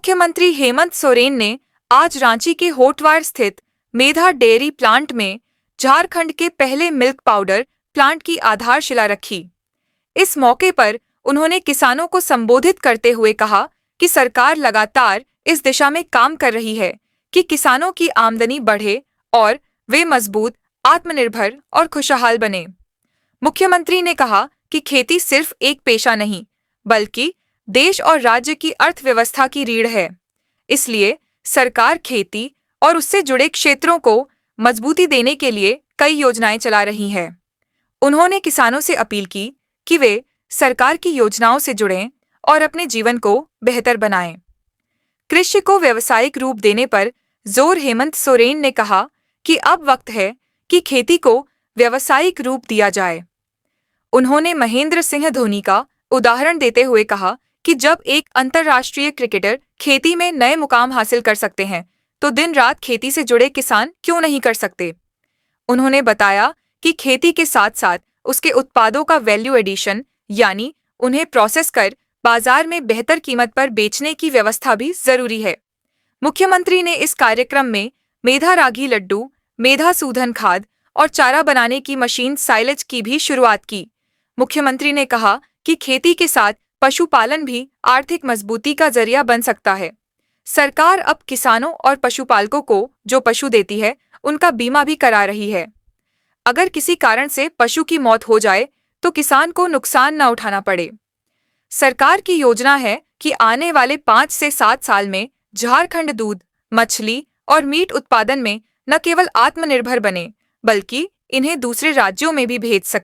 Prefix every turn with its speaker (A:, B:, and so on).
A: मुख्यमंत्री हेमंत सोरेन ने आज रांची के होटवार स्थित मेधा डेयरी प्लांट में झारखंड के पहले मिल्क पाउडर प्लांट की आधारशिला रखी। इस मौके पर उन्होंने किसानों को संबोधित करते हुए कहा कि सरकार लगातार इस दिशा में काम कर रही है कि किसानों की आमदनी बढ़े और वे मजबूत, आत्मनिर्भर और खुशहाल बने। मुख्यमंत्री ने कहा कि खेती सिर्फ एक पेशा नहीं, बल्कि देश और राज्य की अर्थव्यवस्था की रीढ़ है। इसलिए सरकार खेती और उससे जुड़े क्षेत्रों को मजबूती देने के लिए कई योजनाएं चला रही है। उन्होंने किसानों से अपील की कि वे सरकार की योजनाओं से जुड़ें और अपने जीवन को बेहतर बनाएं। कृषि को व्यावसायिक रूप देने पर जोर हेमंत सोरेन ने कहा कि अब वक्त है कि खेती को व्यावसायिक रूप दिया जाए। उन्होंने महेंद्र सिंह धोनी का उदाहरण देते हुए कहा कि जब एक अंतर्राष्ट्रीय क्रिकेटर खेती में नए मुकाम हासिल कर सकते हैं, तो दिन रात खेती से जुड़े किसान क्यों नहीं कर सकते। उन्होंने बताया कि खेती के साथ साथ उसके उत्पादों का वैल्यू एडिशन, यानी उन्हें प्रोसेस कर बाजार में बेहतर कीमत पर बेचने की व्यवस्था भी जरूरी है। मुख्यमंत्री ने इस कार्यक्रम में मेधा रागी लड्डू, मेधा सूधन खाद और चारा बनाने की मशीन साइलेज की भी शुरुआत की। मुख्यमंत्री ने कहा कि खेती के साथ पशुपालन भी आर्थिक मजबूती का जरिया बन सकता है। सरकार अब किसानों और पशुपालकों को जो पशु देती है, उनका बीमा भी करा रही है। अगर किसी कारण से पशु की मौत हो जाए तो किसान को नुकसान न उठाना पड़े। सरकार की योजना है कि आने वाले 5 से 7 साल में झारखंड दूध, मछली और मीट उत्पादन में न केवल आत्मनिर्भर बने, बल्कि इन्हें दूसरे राज्यों में भी भेज सके।